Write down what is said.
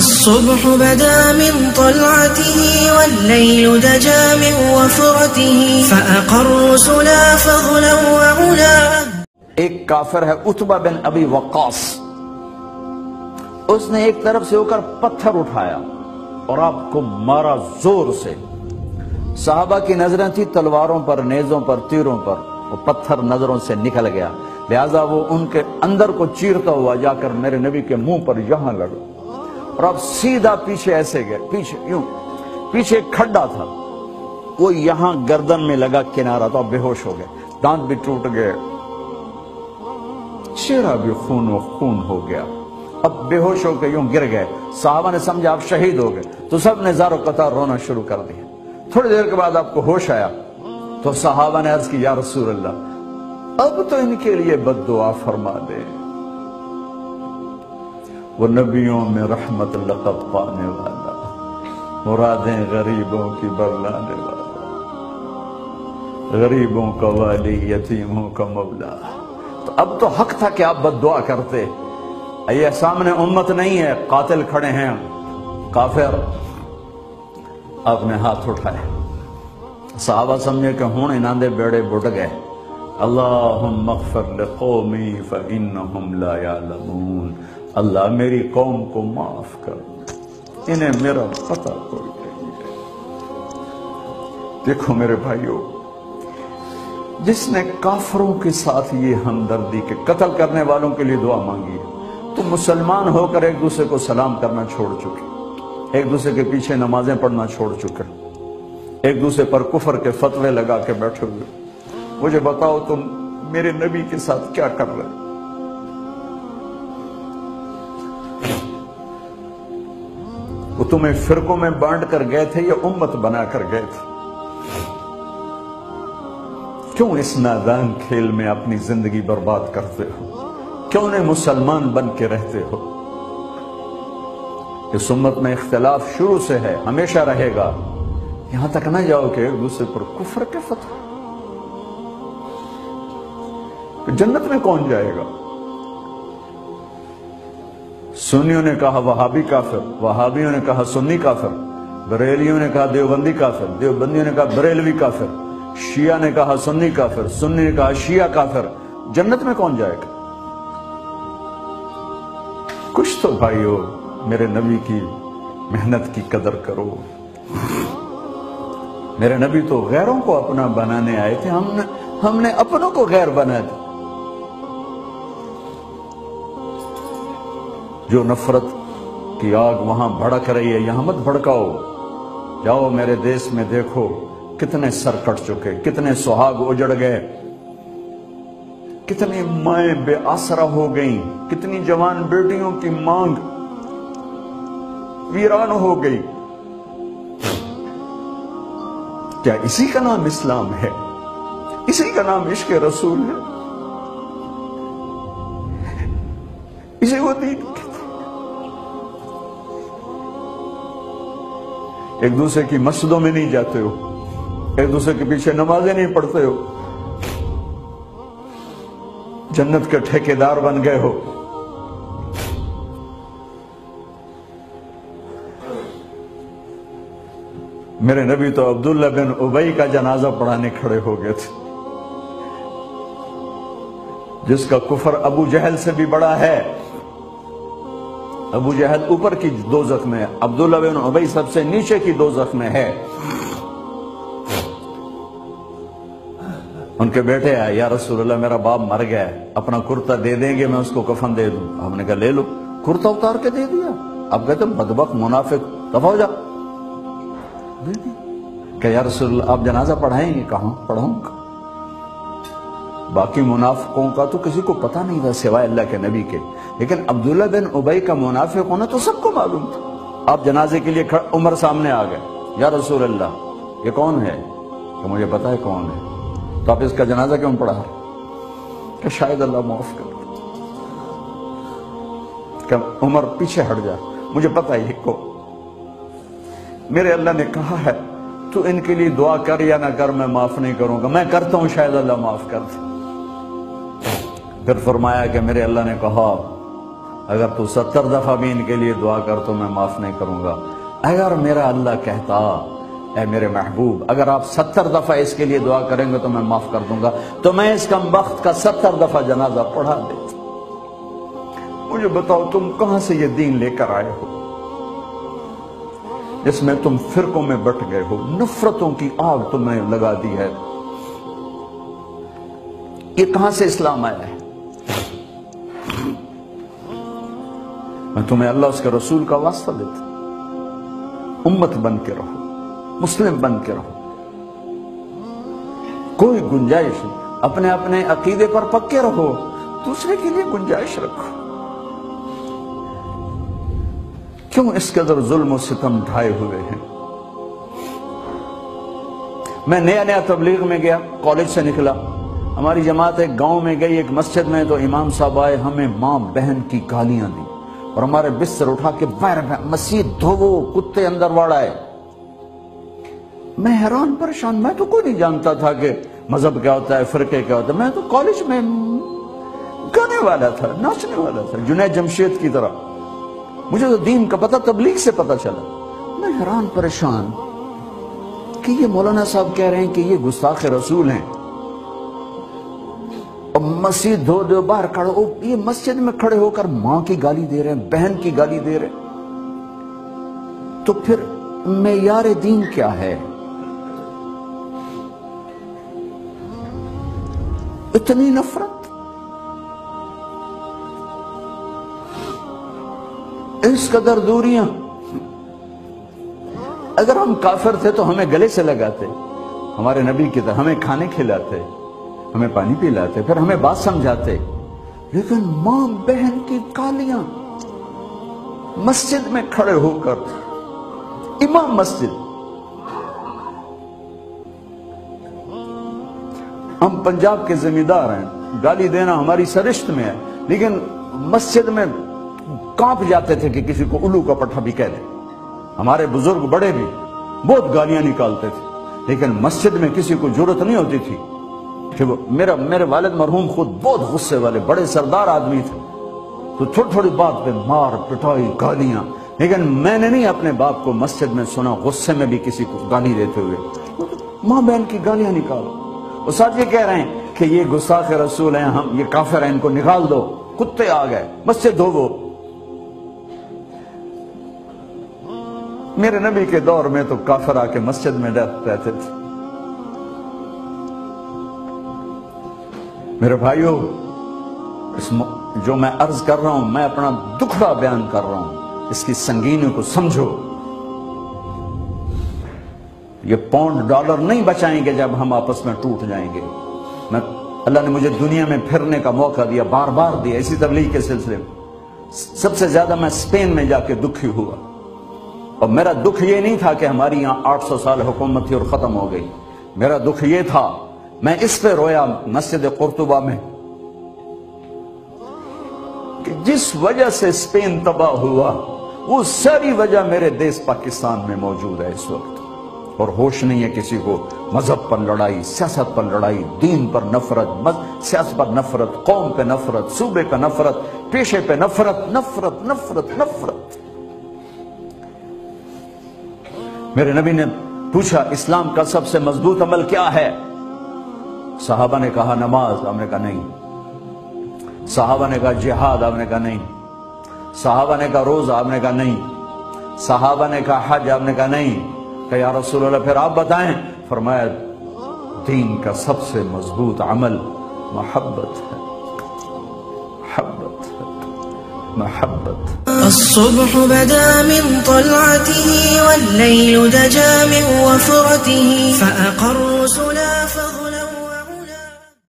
الصبح بدا من طلعته والليل دجا من وفرته فأقر رسلا فضلا وعلا. ایک کافر ہے عتبہ بن ابی وقاص، اس نے ایک طرف سے ہو کر پتھر اٹھایا اور آپ کو مارا زور سے. صحابہ کی نظریں تھی تلواروں پر، نیزوں پر، تیروں پر، وہ پتھر نظروں سے نکل گیا، لہذا وہ ان کے اندر کو چیرتا ہوا جا کر میرے نبی کے منہ پر یہاں لگا، اور اب سیدھا پیچھے ایسے گئے، پیچھے یوں، پیچھے ایک کھڈا تھا، وہ یہاں گردن میں لگا کنارہ، تو اب بے ہوش ہو گئے، دانت بھی ٹوٹ گئے، چہرہ بھی خون و خون ہو گیا، اب بے ہوش ہو کے یوں گر گئے. صحابہ نے سمجھا آپ شہید ہو گئے، تو سب نے زار و قطار رونا شروع کر دیا. تھوڑی دیر کے بعد آپ کو ہوش آیا تو صحابہ نے عرض کی یا رسول اللہ اب تو ان کے لیے بد دعا فرما دے، وہ نبیوں میں رحمت لقب پانے والا، مرادیں غریبوں کی برلانے والا، غریبوں کا والی، یتیموں کا مولا. تو اب تو حق تھا کہ آپ بد دعا کرتے. یہ سامنے امت نہیں ہے، قاتل کھڑے ہیں، کافر. آپ نے ہاتھ اٹھائے، صحابہ سمجھے کہ ہون انہاں دے بیڑے بڑھ گئے. اللہم اغفر لقومی فإنہم لا یعلمون. اللہ میری قوم کو معاف کر، انہیں میرا پتہ کوئی نہیں ہے. دیکھو میرے بھائیو، جس نے کافروں کے ساتھ یہ ہمدردی کے قتل کرنے والوں کے لیے دعا مانگی ہے، تو مسلمان ہو کر ایک دوسرے کو سلام کرنا چھوڑ چکے، ایک دوسرے کے پیچھے نمازیں پڑھنا چھوڑ چکے، ایک دوسرے پر کفر کے فتوے لگا کے بیٹھے ہوئے. مجھے بتاؤ تم میرے نبی کے ساتھ کیا کر رہے؟ وہ تمہیں فرقوں میں بانٹ کر گئے تھے یا امت بنا کر گئے تھے؟ کیوں اس نادان کھیل میں اپنی زندگی برباد کرتے ہو؟ کیوں نے مسلمان بن کے رہتے ہو؟ اس امت میں اختلاف شروع سے ہے، ہمیشہ رہے گا. یہاں تک نہ جاؤ کہ ایک دوسرے پر کفر کے فتوے. جنت میں کون جائے گا؟ سنیوں نے کہا وہابی کافر، وہابیوں نے کہا سنی کافر، بریلیوں نے کہا دیوبندی کافر، دیوبندیوں نے کہا بریلوی کافر، شیعہ نے کہا سنی کافر، سنی نے کہا شیعہ کافر. جنت میں کون جائے گا؟ کچھ تو بھائیو میرے نبی کی محنت کی قدر کرو. میرے نبی تو غیروں کو اپنا بنانے آئے تھے، ہم نے اپنوں کو غیر بنا دیا. جو نفرت کی آگ وہاں بھڑک رہی ہے، یہاں مت بھڑکاؤ. جاؤ میرے دیس میں دیکھو کتنے سر کٹ چکے، کتنے سہاگ اجڑ گئے، کتنی مائیں بے آسرا ہو گئیں، کتنی جوان بیٹیوں کی مانگ ویران ہو گئی. کیا اسی کا نام اسلام ہے؟ اسی کا نام عشق رسول ہے؟ اسی کو دین کہتے ہیں؟ ایک دوسرے کی مسجدوں میں نہیں جاتے ہو، ایک دوسرے کے پیچھے نمازیں نہیں پڑھتے ہو، جنت کے ٹھیکیدار بن گئے ہو. میرے نبی تو عبداللہ بن ابی کا جنازہ پڑھانے کھڑے ہو گئے تھے، جس کا کفر ابو جہل سے بھی بڑا ہے. ابو جہل اوپر کی دوزخ میں، عبداللہ بن ابی سب سے نیچے کی دوزخ میں ہے. ان کے بیٹے آئے، یا رسول اللہ میرا باپ مر گیا ہے، اپنا کرتا دے دیں گے، میں اس کو کفن دے دوں. ہم نے کہا لے لو. کرتا اتار کے دے دیا. اب کہتے بدبخت منافق دفع ہو جا. کہ یا رسول اللہ آپ جنازہ پڑھائیں گے؟ کہاں پڑھوں گا؟ باقی منافقوں کا تو کسی کو پتہ نہیں تھا سوائے اللہ کے نبی کے، لیکن عبداللہ بن ابی کا منافق ہونا تو سب کو معلوم تھا. آپ جنازے کے لیے عمر سامنے آ گئے، یا رسول اللہ یہ کون ہے؟ کہ مجھے پتا ہے کون ہے. تو آپ اس کا جنازہ کیوں پڑھا؟ کہ شاید اللہ معاف کر. کہ عمر پیچھے ہٹ جا، مجھے پتا ہے کو میرے اللہ نے کہا ہے تو ان کے لیے دعا کر یا نہ کر، میں معاف نہیں کروں گا. میں کرتا ہوں، شاید اللہ معاف کر دے. پھر فرمایا کہ میرے اللہ نے کہا اگر تو 70 دفعہ بھی ان کے لیے دعا کر تو میں معاف نہیں کروں گا۔ اگر میرا اللہ کہتا اے میرے محبوب اگر آپ 70 دفعہ اس کے لیے دعا کریں گے تو میں معاف کر دوں گا، تو میں اس کم بخت کا 70 دفعہ جنازہ پڑھا دیتا۔ مجھے بتاؤ تم کہاں سے یہ دین لے کر آئے ہو جس میں تم فرقوں میں بٹ گئے ہو، نفرتوں کی آگ تم نے لگا دی ہے، یہ کہاں سے اسلام آیا ہے؟ میں تمہیں اللہ اس کے رسول کا واسطہ دیتا، امت بن کے رہو، مسلم بن کے رہو، کوئی گنجائش نہیں، اپنے اپنے عقیدے پر پکے رہو، دوسرے کے لیے گنجائش رکھو۔ کیوں اس قدر ظلم و ستم ڈھائے ہوئے ہیں؟ میں نیا تبلیغ میں گیا، کالج سے نکلا، ہماری جماعت ایک گاؤں میں گئی، ایک مسجد میں، تو امام صاحب آئے، ہمیں ماں بہن کی گالیاں دی اور ہمارے بستر اٹھا کے باہر مسجد دھوو، کتے اندر واڑائے۔ میں حیران پریشان، میں تو کوئی نہیں جانتا تھا کہ مذہب کیا ہوتا ہے، فرقے کیا ہوتا ہے، میں تو کالج میں گانے والا تھا، ناچنے والا تھا، جنید جمشید کی طرح، مجھے تو دین کا پتہ تبلیغ سے پتہ چلا۔ میں حیران پریشان کہ یہ مولانا صاحب کہہ رہے ہیں کہ یہ گستاخ رسول ہیں، اور مسجد دھو دو باہر کھڑے ہو، یہ مسجد میں کھڑے ہو کر ماں کی گالی دے رہے ہیں، بہن کی گالی دے رہے ہیں، تو پھر معیار دین کیا ہے؟ اتنی نفرت، اس قدر دوریاں۔ اگر ہم کافر تھے تو ہمیں گلے سے لگاتے، ہمارے نبی کی طرح ہمیں کھانے کھلاتے، ہمیں پانی پلاتے، پھر ہمیں بات سمجھاتے، لیکن ماں بہن کی گالیاں مسجد میں کھڑے ہو کر، امام مسجد۔ ہم پنجاب کے زمیندار ہیں، گالی دینا ہماری سرشت میں ہے، لیکن مسجد میں کانپ جاتے تھے کہ کسی کو الو کا پٹھا بھی کہہ دیں۔ ہمارے بزرگ بڑے بھی بہت گالیاں نکالتے تھے، لیکن مسجد میں کسی کو جرت نہیں ہوتی تھی کہ میرے والد مرحوم خود بہت غصے والے بڑے سردار آدمی تھے، تو تھوڑی تھوڑی بات پہ مار پٹائی گالیاں، لیکن میں نے نہیں اپنے باپ کو مسجد میں سنا غصے میں بھی کسی کو گالی دیتے ہوئے۔ ماں بہن کی گالیاں نکالو، اور ساتھ یہ کہہ رہے ہیں کہ یہ گستاخ رسول ہیں، ہم یہ کافر ہیں، ان کو نکال دو، کتے آ گئے، مسجد دھوو۔ میرے نبی کے دور میں تو کافر آ کے مسجد میں رہتے تھے۔ میرے بھائیو، جو میں عرض کر رہا ہوں، میں اپنا دکھڑا بیان کر رہا ہوں، اس کی سنگینی کو سمجھو۔ یہ پاؤنڈ ڈالر نہیں بچائیں گے جب ہم آپس میں ٹوٹ جائیں گے۔ اللہ نے مجھے دنیا میں پھرنے کا موقع دیا، بار بار دیا، اسی تبلیغ کے سلسلے میں۔ سب سے زیادہ میں اسپین میں جا کے دکھی ہوا، اور میرا دکھ یہ نہیں تھا کہ ہماری یہاں 800 سال حکومت تھی اور ختم ہو گئی، میرا دکھ یہ تھا، میں اس پہ رویا مسجد قرطبہ میں، کہ جس وجہ سے اسپین تباہ ہوا وہ ساری وجہ میرے دیس پاکستان میں موجود ہے اس وقت، اور ہوش نہیں ہے کسی کو۔ مذہب پر لڑائی، سیاست پر لڑائی، دین پر نفرت، سیاست پر نفرت، قوم پہ نفرت، صوبے پہ نفرت، پیشے پہ نفرت، نفرت نفرت نفرت۔ میرے نبی نے پوچھا اسلام کا سب سے مضبوط عمل کیا ہے؟ صحابہ نے کہا نماز، آپ نے کہا نہیں۔ صحابہ نے کہا جہاد، آپ نے کہا نہیں۔ صحابہ نے کہا روزہ، آپ نے کہا نہیں۔ صحابہ نے کہا حج، آپ نے کہا نہیں۔ کہ یا رسول اللہ پھر آپ بتائیں؟ فرمایا دین کا سب سے مضبوط عمل محبت ہے، محبت ہے، محبت۔ الصبح بدا من طلعته والليل دجى من وفرته فأقر سلا فضلا